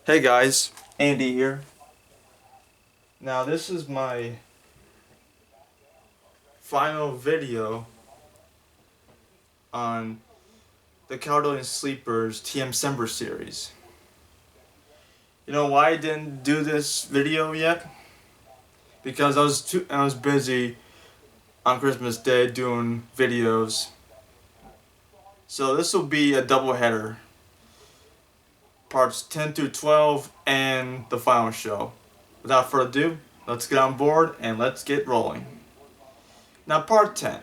Hey guys, Andy here. Now this is my final video on the Caledonian Sleepers TMCember Series. You know why I didn't do this video yet? Because I was busy on Christmas Day doing videos. So this will be a double header. Parts 10 through 12 and the final show. Without further ado, let's get on board and let's get rolling. Now part 10.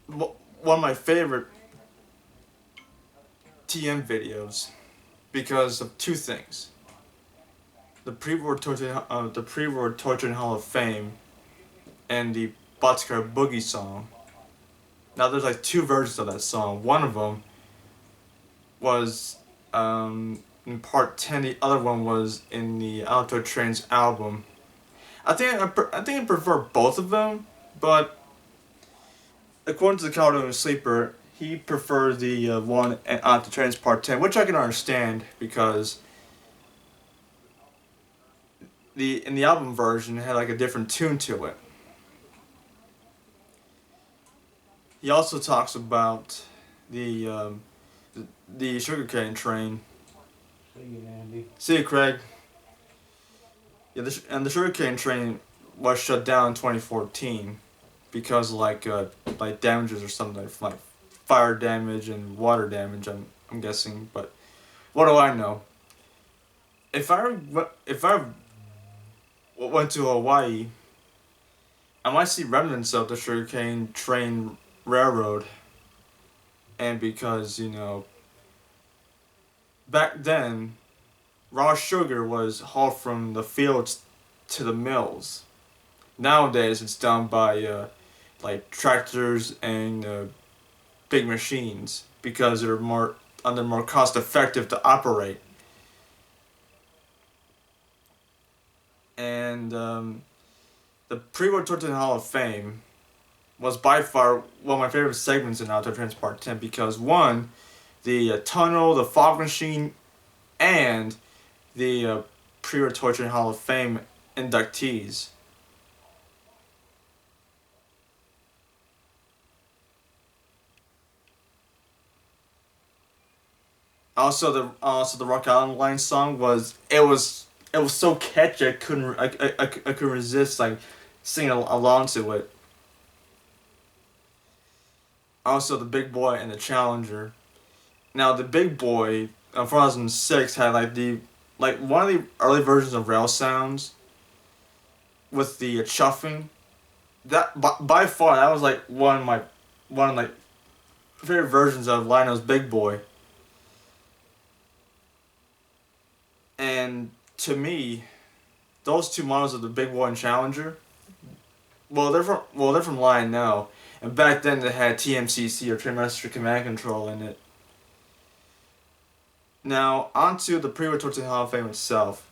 One of my favorite TM videos because of two things: the pre-war torture Hall of Fame and the Boxcar Boogie song. Now there's like two versions of that song. One of them was in part 10. The other one was in the Alto Trains album. I think I prefer both of them, but according to the Caledonian Sleeper, he preferred the one at the Trains Part 10, which I can understand because in the album version it had like a different tune to it. He also talks about the sugarcane train. See you, Andy. See you, Craig. Yeah, the sugarcane train was shut down in 2014 because like damages or something like fire damage and water damage. I'm guessing, but what do I know? If I went to Hawaii, I might see remnants of the sugarcane train railroad. And because, you know, back then, raw sugar was hauled from the fields to the mills. Nowadays, it's done by like tractors and big machines because they're more cost effective to operate. And the pre-war Torture Hall of Fame was by far one of my favorite segments in Auto Trains Part 10 because one, the tunnel, the fog machine, and the pre-war Torture Hall of Fame inductees. Also the Rock Island Line song was so catchy I couldn't resist like singing along to it. Also the Big Boy and the Challenger. Now the Big Boy 2006 had like one of the early versions of Rail Sounds with the chuffing. That by far that was like one of my favorite versions of Lionel's Big Boy. And to me, those two models of the Big Boy and Challenger, they're from Lion now, and back then they had TMCC or Trainmaster Command Control in it. Now onto the pre-war Torture Hall of Fame itself.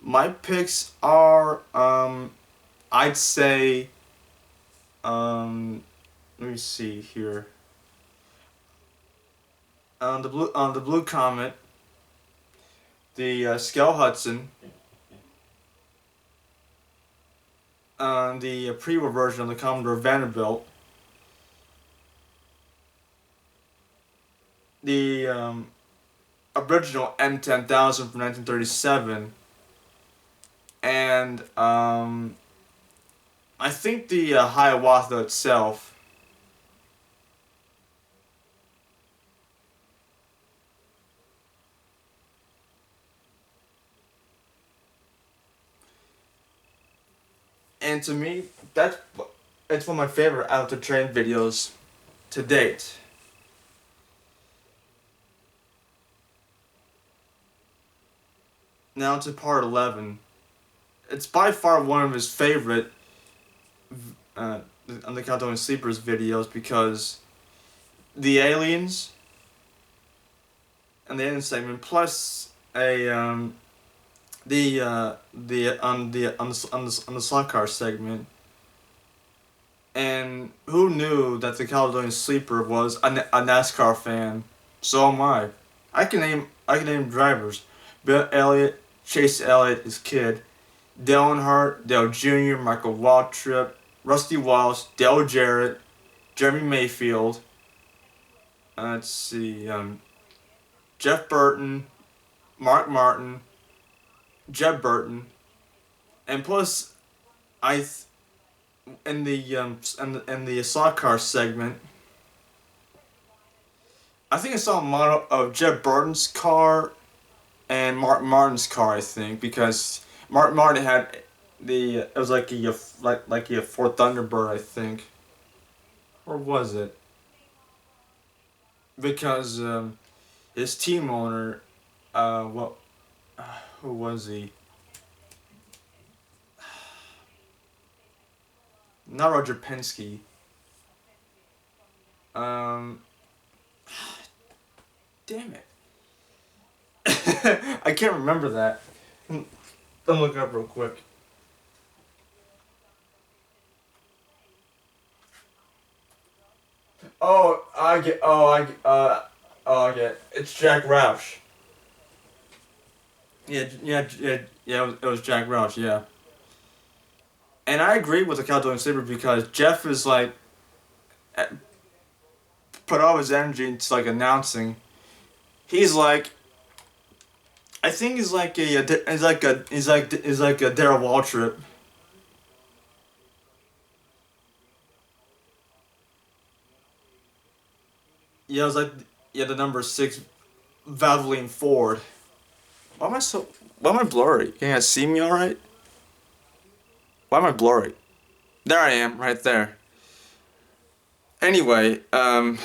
My picks are I'd say let me see here. The Blue Comet, the Skell Hudson, the pre-war version of the Commodore Vanderbilt, the original M10,000 from 1937, and I think the Hiawatha itself. And to me, it's one of my favorite Out the Train videos to date. Now to part 11. It's by far one of his favorite on the Caledonian Sleepers videos because the aliens and the alien segment plus on the slot car segment. And who knew that the Caledonian Sleeper was a NASCAR fan? So am I. I can name drivers. Bill Elliott, Chase Elliott, his kid, Dale Earnhardt, Dale Jr., Michael Waltrip, Rusty Wallace, Dale Jarrett, Jeremy Mayfield. Let's see, Jeff Burton, Mark Martin, Jeb Burton, and plus, in the slot car segment, I think I saw a model of Jeb Burton's car and Mark Martin's car. I think because Mark Martin had it was like a Ford Thunderbird, I think, or was it? Because his team owner, what, who was he? Not Roger Penske. Um, damn it. I can't remember that. Let me look it up real quick. Oh, I get. I get. It's Jack Roush. Yeah. It was Jack Roush. Yeah. And I agree with the Caledonia Sleeper because Jeff is like put all his energy into like announcing. He's like, I think he's like a Darryl Waltrip. Yeah, it was like the number 6 Valvoline Ford. Why am I blurry? Can you guys see me all right? Why am I blurry? There I am, right there. Anyway, I'm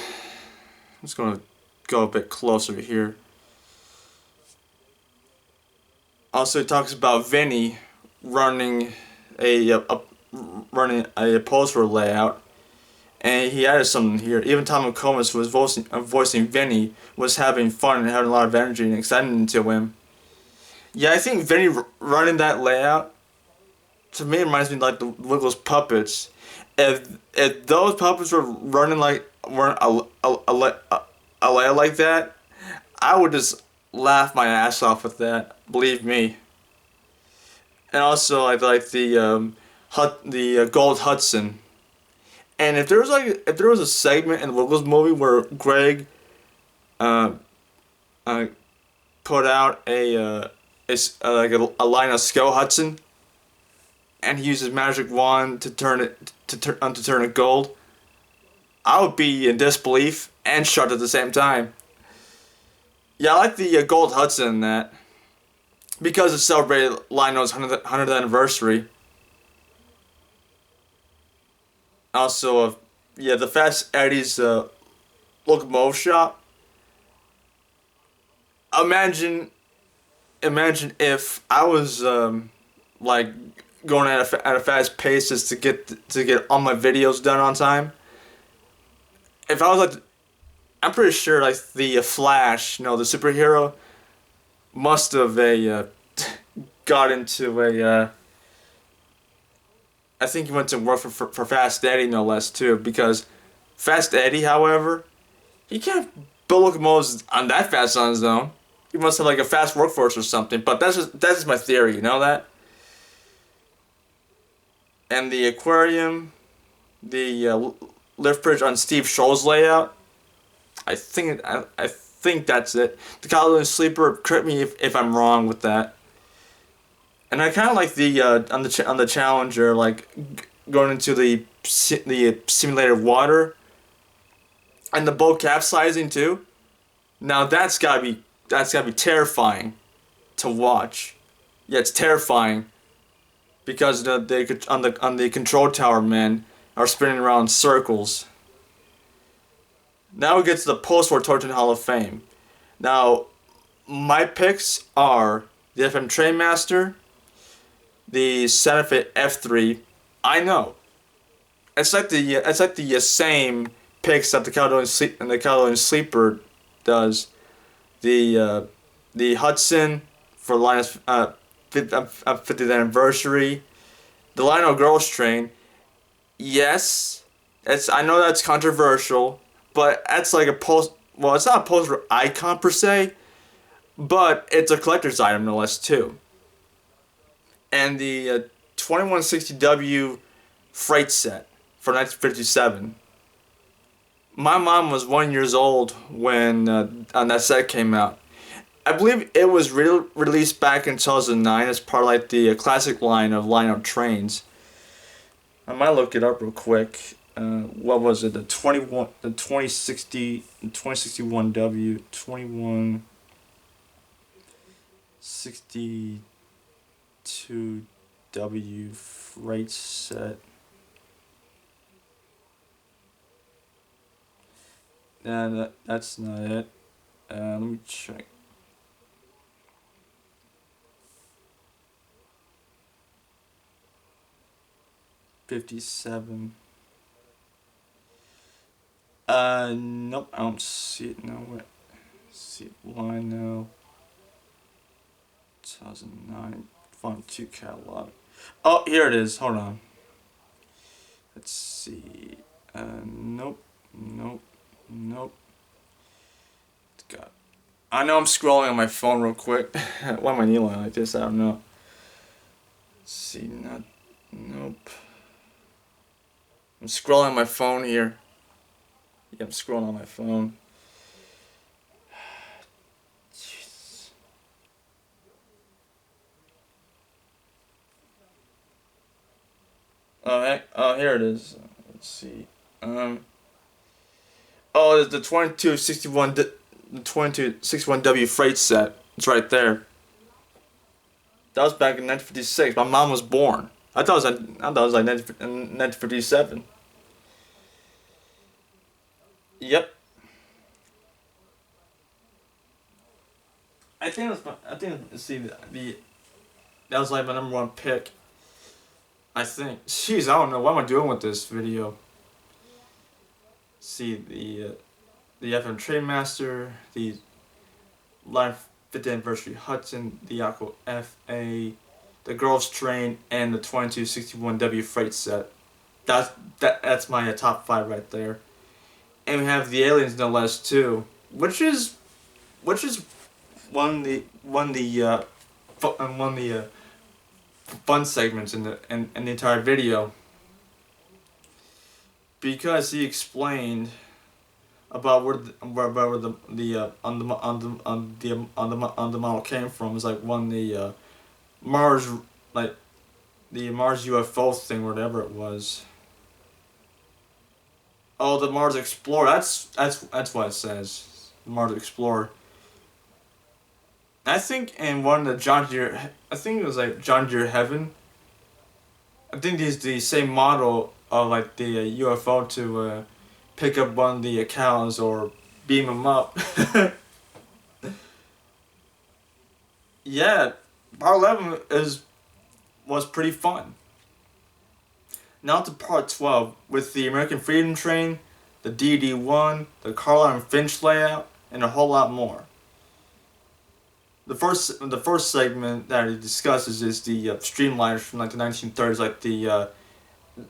just gonna go a bit closer here. Also, it talks about Vinny running running a poster layout, and he added something here. Even Tom McComas, who was voicing Vinny, was having fun and having a lot of energy and excitement to him. Yeah, I think Vinny running that layout, to me, it reminds me like the Wiggles puppets. If those puppets were running like a layout like that, I would just laugh my ass off with that. Believe me. And also, I like the Gold Hudson. And if there was a segment in the Wiggles movie where Greg uh, uh, put out a line of Skull Hudson, and he uses magic wand to turn it gold, I would be in disbelief and shocked at the same time. Yeah, I like the Gold Hudson in that because it celebrated Lionel's 100th anniversary. Also, the Fast Eddie's locomotive shop. Imagine if I was like going at a fast pace just to get all my videos done on time. If I was like, I'm pretty sure like the Flash, the superhero, must have got into I think he went to work for Fast Eddie no less too, because Fast Eddie, however, he can't build locomotives on that fast on his own. He must have like a fast workforce or something. But that's just my theory, you know that. And the aquarium, the lift bridge on Steve Scholl's layout. I think that's it. The Caledonia Sleeper. Correct me if I'm wrong with that. And I kind of like the on the Challenger, like going into the simulated water, and the boat capsizing too. Now that's gotta be terrifying to watch. Yeah, it's terrifying because on the control tower men are spinning around in circles. Now we get to the post-war Torture Hall of Fame. Now, my picks are the FM Trainmaster, the Santa Fe F3. I know. It's like the same picks that the Caledonia Sleeper does. The Hudson for Linus 50th anniversary. The Lionel Girls Train. Yes, I know that's controversial, but that's like a post. Well, it's not a poster icon per se, but it's a collector's item no less too. And the 2160W freight set for 1957. My mom was 1 year old when that set came out. I believe it was released back in 2009 as part of like the classic line of line-up trains. I might look it up real quick. What was it? The 2061W 2162W freight set. And that's not it. Let me check. '57. Nope, I don't see it now. Wait, see it line now. 2009 Font 2 catalog. Oh, here it is. Hold on. Let's see. Nope, nope, nope. It's got. I know I'm scrolling on my phone real quick. Why am I kneeling like this? I don't know. Let's see. Not. Nope. I'm scrolling on my phone here. Yeah, I'm scrolling on my phone. Jeez. Oh, heck. Oh, here it is. Let's see. Oh, it's the 2261W freight set. It's right there. That was back in 1956. My mom was born. I thought it was like 1957. Yep. See that was like my number one pick. I think. Jeez, I don't know what am I doing with this video. See the FM Trainmaster, the Live 50th Anniversary Hudson, the Yako FA, the Girls Train, and the 2261W freight set. That's my top 5 right there. And we have the Aliens no less too, which is one of the fun segments in the entire video, because he explained about where the model came from. It's like one the Mars, like the Mars UFO thing, whatever it was. Oh, the Mars Explorer. That's what it says. Mars Explorer. I think in one of the John Deere, I think it was like John Deere Heaven. I think these the same model of like the UFO to pick up one of the cows or beam them up. Yeah, Part 11 was pretty fun. Now to Part 12 with the American Freedom Train, the DD-1, the Carlisle and Finch layout, and a whole lot more. The first segment that he discusses is the streamliners from like the 1930s, like the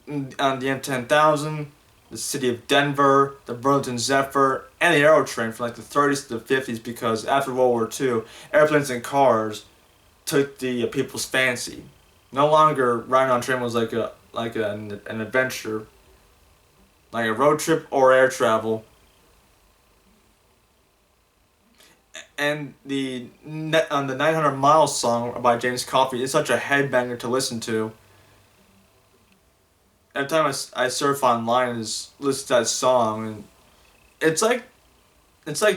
M10,000, the City of Denver, the Burlington Zephyr, and the Aero Train from like the 30s to the 50s, because after World War II, airplanes and cars took the people's fancy. No longer riding on a train was like an adventure, like a road trip or air travel. And the 900 Miles song by James Coffey is such a headbanger to listen to. Every time I surf online and just listen to that song, and it's like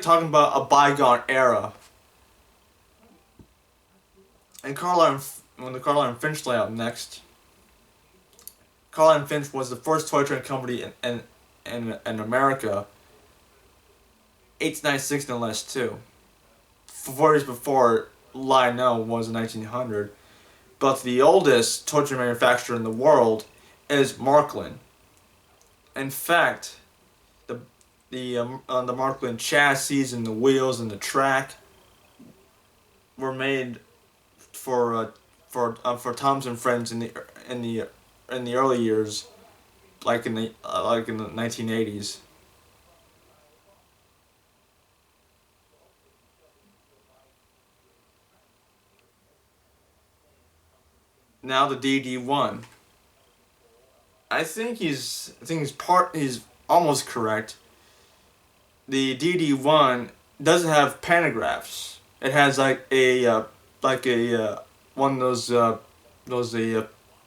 talking about a bygone era. And when the Carlisle and Finch layout next. Carlisle and Finch was the first toy train company in America. 1896 no less too. 4 years before Lionel was in 1900. But the oldest toy train manufacturer in the world is Markland. In fact, the Markland chassis and the wheels and the track were made for Thomas and Friends in the early years, like in the 1980s. Now the DD1. He's almost correct. The DD1 doesn't have pantographs. It has like a one of those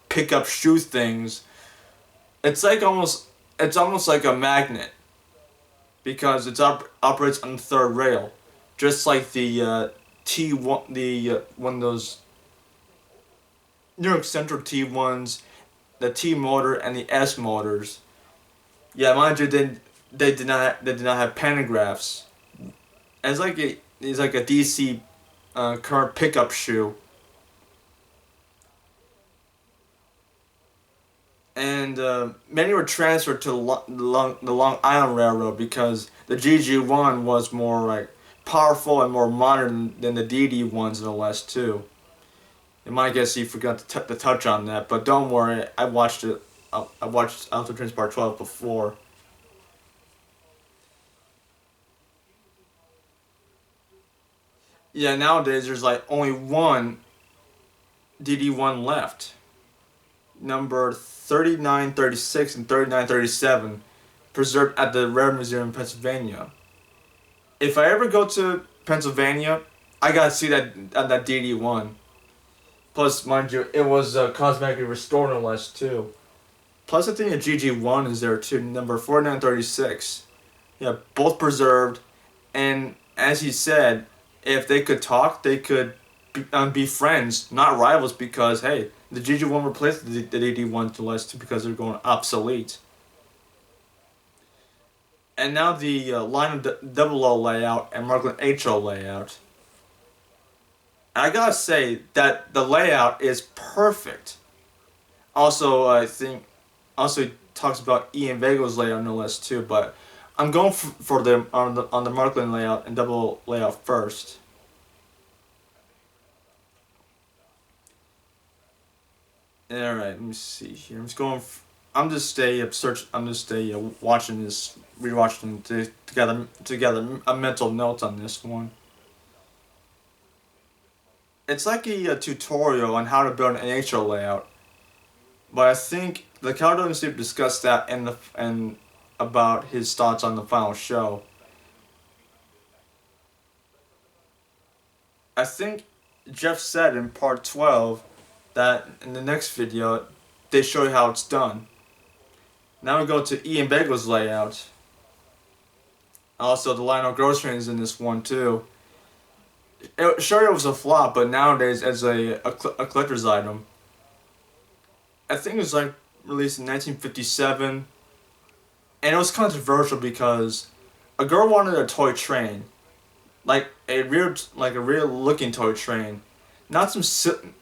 pickup shoe things. It's like it's almost like a magnet because operates on the third rail, just like the T1, the one of those New York Central T1s, the T motor and the S motors. Yeah, mind you, they did not have pantographs. It's like a DC current pickup shoe. And many were transferred to the Long Island Railroad because the GG1 was more like powerful and more modern than the DD1s in the West too. You might guess you forgot to touch on that, but don't worry, I watched it. I watched Auto Trains Part 12 before. Yeah, nowadays there's like only one DD1 left. Number 3936 and 3937, preserved at the Rare Museum in Pennsylvania. If I ever go to Pennsylvania, I gotta see that DD1. Plus, mind you, it was cosmetically restored no less too. Plus, I think the GG1 is there too, number 4936. Yeah, both preserved, and as he said, if they could talk, they could be friends, not rivals, because hey, the GG1 replaced the DD1 to less too because they're going obsolete. And now the line of double O layout and Markland HO layout. And I gotta say that the layout is perfect. Also, I think also he talks about Ian Vago's layout no less too, but I'm going for the on the Markland layout and double layout first. All right, let me see here. I'm just watching this, rewatching together a mental note on this one. It's like a tutorial on how to build an NHL layout, but I think the Caledonian Sleep discussed that and about his thoughts on the final show. I think Jeff said in part 12 that in the next video they show you how it's done. Now we go to Ian Bagel's layout. Also, the Lionel Gross train is in this one too. Sure, it was a flop, but nowadays as a collector's item. I think it was like released in 1957, and it was controversial because a girl wanted a toy train, like a real looking toy train, not some silly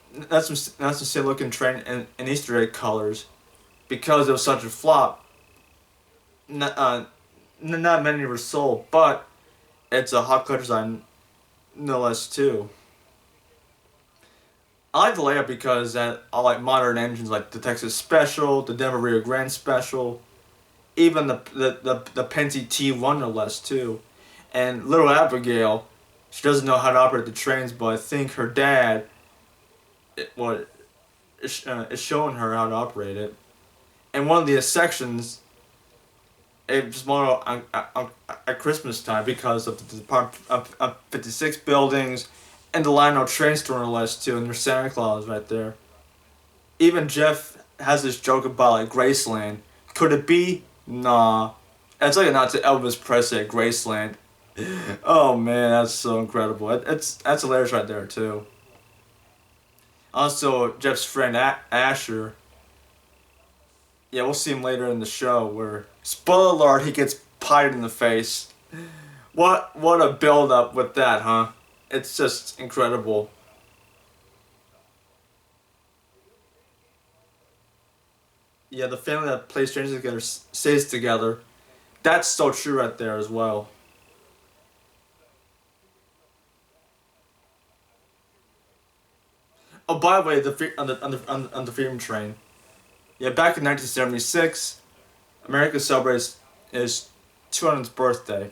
looking train in Easter egg colors, because it was such a flop. Not many were sold, but it's a hot collector's item no less too. I like the layout because I like modern engines like the Texas Special, the Denver Rio Grande Special, even the Penty T1 no less too. And little Abigail, she doesn't know how to operate the trains, but I think her dad is showing her how to operate it. And one of the sections, it was more at Christmas time because of the Department of 56 buildings and the Lionel train store no less too, and there's Santa Claus right there. Even Jeff has this joke about like Graceland. Could it be? Nah. It's like a nod to Elvis Presley at Graceland. Oh man, that's so incredible. That's hilarious right there too. Also, Jeff's friend Asher. Yeah, we'll see him later in the show where, spoiler alert, he gets pied in the face. What a build up with that, huh? It's just incredible. Yeah, the family that plays strangers together stays together. That's so true right there as well. Oh, by the way, on the Freedom Train. Yeah, back in 1976, America celebrates its 200th birthday.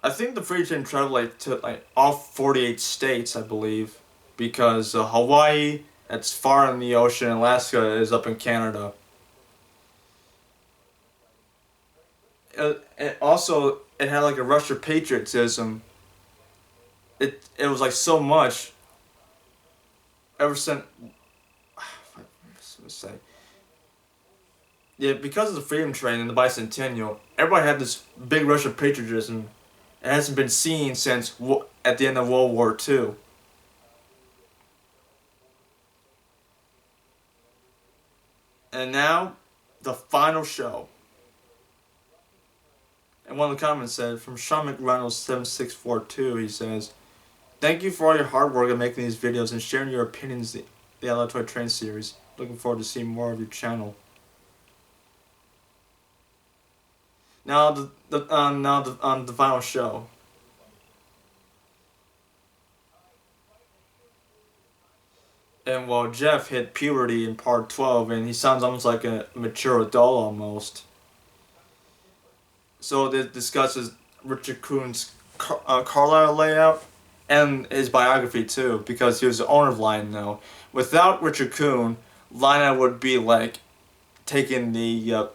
I think the Freedom Train traveled to all 48 states, I believe. because Hawaii, that's far in the ocean, Alaska is up in Canada. It had like a rush of patriotism. It was like so much. Ever since, let's say, yeah, because of the Freedom Train and the Bicentennial, everybody had this big rush of patriotism. It hasn't been seen since at the end of World War II. And now, the final show. And one of the comments said, from Sean McReynolds 7642, he says, "Thank you for all your hard work in making these videos and sharing your opinions the Outlaw Toy Train series. Looking forward to seeing more of your channel." Now the final show. And while Jeff hit puberty in part 12, and he sounds almost like a mature adult almost. So it discusses Richard Kuhn's Carlisle layout and his biography too, because he was the owner of Lion now. Without Richard Kuhn, Lion would be like taking the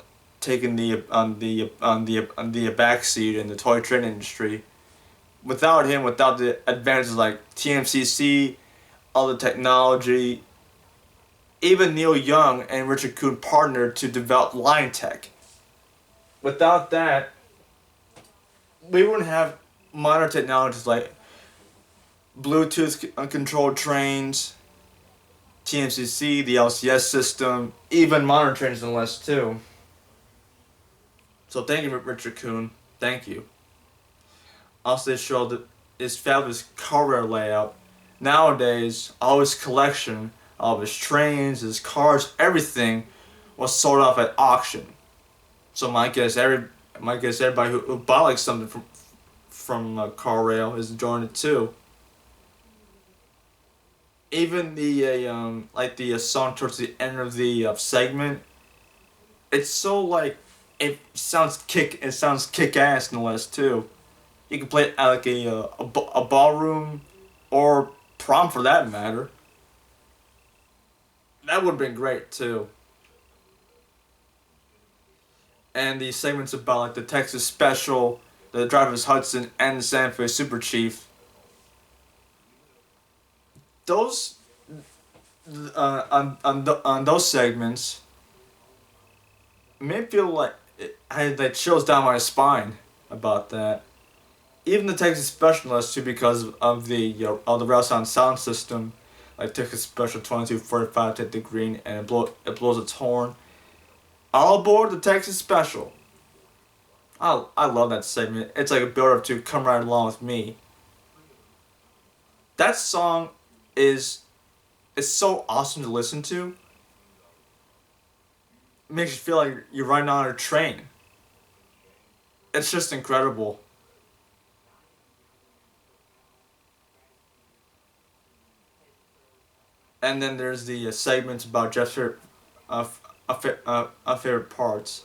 backseat in the toy train industry. Without him, without the advantages like TMCC, all the technology, even Neil Young and Richard Kuhn partnered to develop Lion Tech. Without that, we wouldn't have modern technologies like Bluetooth controlled trains, TMCC, the LCS system, even modern trains no less too. So thank you, Richard Kuhn. Thank you. Also, they showed his fabulous car layout. Nowadays, all his collection, all of his trains, his cars, everything was sold off at auction. So my guess, everybody who bought like something from Car Rail is enjoying it too. Even the song towards the end of the segment, it's so like it sounds kick ass no less too. You can play it at like a ballroom or prom for that matter. That would have been great too. And the segments about like the Texas Special, the Drivers Hudson, and the Santa Fe Super Chief. Those on those segments made me feel like I had like chills down my spine about that. Even the Texas Specialists too, because of the rail sound system, like Texas Special 2245 take the green and it blows its horn. All aboard the Texas Special. I love that segment. It's like a build up to Come Right Along With Me. That song is so awesome to listen to. It makes you feel like you're riding on a train. It's just incredible. And then there's the segments about Jeff's favorite parts.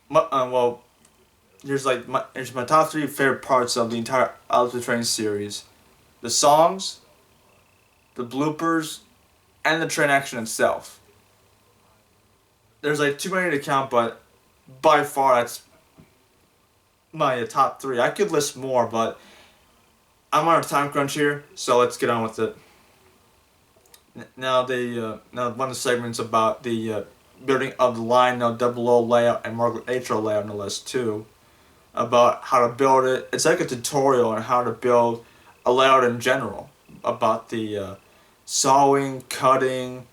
Well, there's my top 3 favorite parts of the entire Out of the Train series: the songs, the bloopers, and the train action itself. There's like too many to count, but by far that's my top 3. I could list more, but I'm on a time crunch here, so let's get on with it. Now one of the segments about the building of the Line No 00 layout and Margaret H.O. layout no less too, about how to build it. It's like a tutorial on how to build a layout in general, about the sawing, cutting,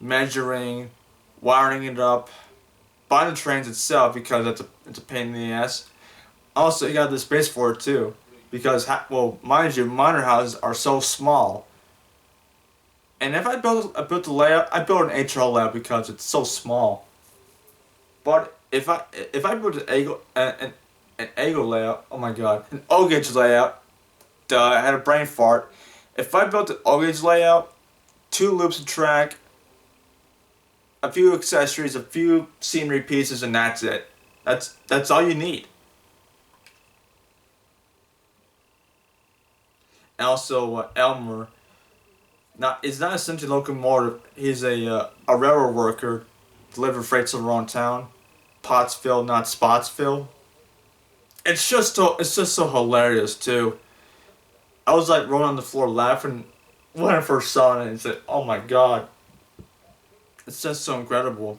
measuring, wiring it up, buying the trains itself because it's a pain in the ass. Also, you got the space for it too, because mind you, minor houses are so small. And if I built the layout, I built an HL layout because it's so small. But if I built an AEGO layout, oh my god, an O-gauge layout, I had a brain fart. If I built an O-gauge layout, 2 loops of track, a few accessories, a few scenery pieces, and that's it. That's all you need. And also Elmer, He's not a sentient locomotive. He's a railroad worker, deliver freight to the wrong town. Pottsville, not Spotsville. It's just so hilarious too. I was like rolling on the floor laughing when I first saw it and said, "Oh my god, it's just so incredible."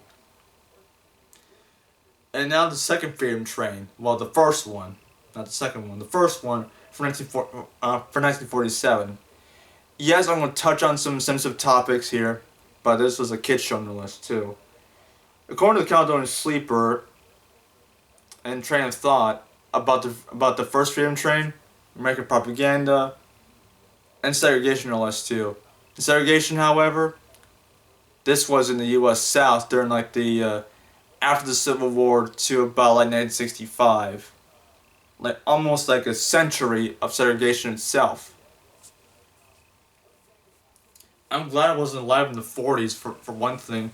And now the second Freedom Train. Well, the first one, not the second one. The first one for 1947. Yes, I'm going to touch on some sensitive topics here, but this was a kid's show on the list too. According to the Caledonian Sleeper and Train of Thought about the first Freedom Train, American propaganda, and segregation no less too. The segregation, however, this was in the U.S. South during like the after the Civil War to about like 1965, like almost like a century of segregation itself. I'm glad I wasn't alive in the 40s for one thing.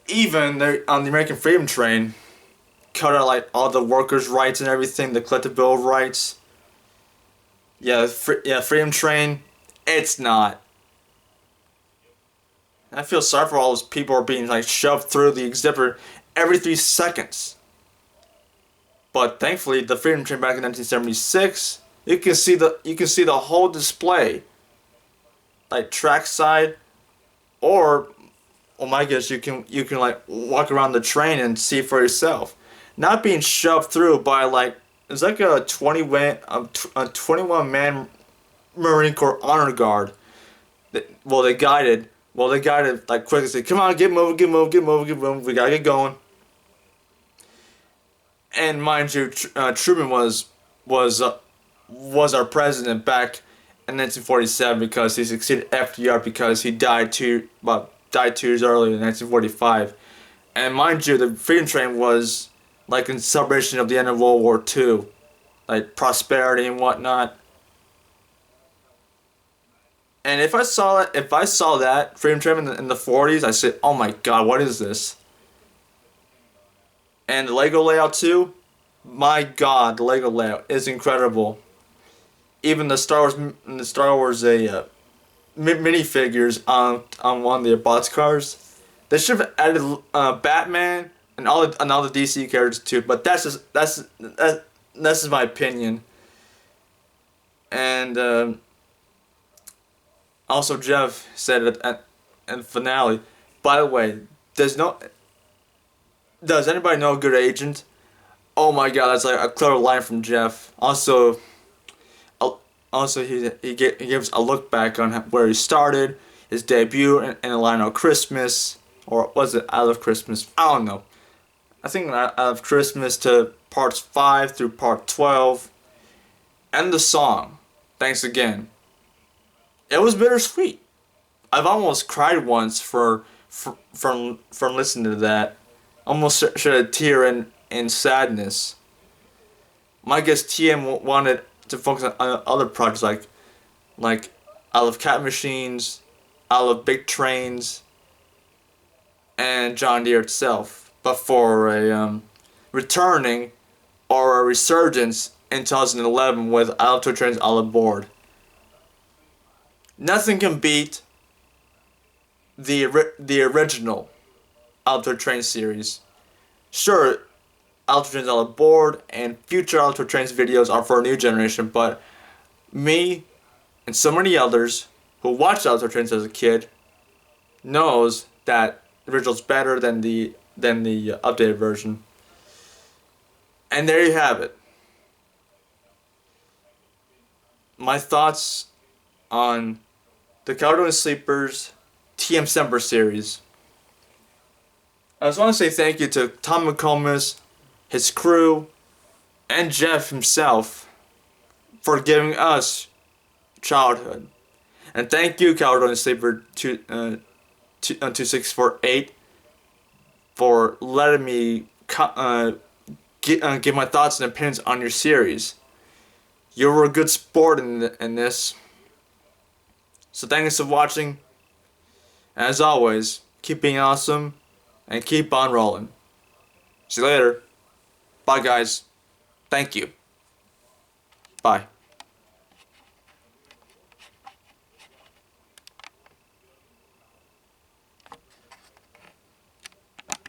Even there on the American Freedom Train, cut out like all the workers' rights and everything, the collective bill of rights. Yeah, Freedom Train, it's not. I feel sorry for all those people who are being like shoved through the exhibit every 3 seconds. But thankfully, the Freedom Train back in 1976, you can see the whole display, like trackside, or well, my guess you can like walk around the train and see for yourself, not being shoved through by like it's like a 21 man Marine Corps honor guard. They guided like quickly said, "Come on, get moving, get moving, get moving, get moving. We gotta get going." And mind you, Truman was our president back in 1947 because he succeeded FDR because he died 2 years earlier in 1945. And mind you, the Freedom Train was like in celebration of the end of World War II, like prosperity and whatnot. And if I saw that Freedom Train in the 40s, I said, "Oh my God, what is this?" And the Lego layout too, my God, the Lego layout is incredible. Even the Star Wars minifigures on one of the boxcars, they should have added Batman and all the DC characters too. But that's just my opinion. And also Jeff said it at the finale. By the way, does anybody know a good agent? Oh my God, that's like a clever line from Jeff. Also he gives a look back on where he started, his debut in a line of Christmas, or was it I Love Christmas? I don't know. I think I Love Christmas to parts 5 through part 12, and the song. Thanks again. It was bittersweet. I've almost cried once from listening to that. Almost shed a tear in sadness. My guess TM wanted to focus on other projects like I Love Cat Machines, I Love Big Trains, and John Deere itself. But for a returning or a resurgence in 2011 with I Love Toy Trains, I Love Board. Nothing can beat the original Alto Train series. Sure, Alto Trains All Aboard and future Alto Trains videos are for a new generation, but me and so many others who watched Alto Trains as a kid knows that the original's better than the updated version. And there you have it. My thoughts on the Caledonian Sleepers TMCember Series. I just want to say thank you to Tom McComas, his crew, and Jeff himself for giving us childhood. And thank you, Caledonian Sleeper 2648, for letting me give my thoughts and opinions on your series. You were a good sport in this. So thanks for watching. As always, keep being awesome and keep on rolling. See you later. Bye guys. Thank you. Bye.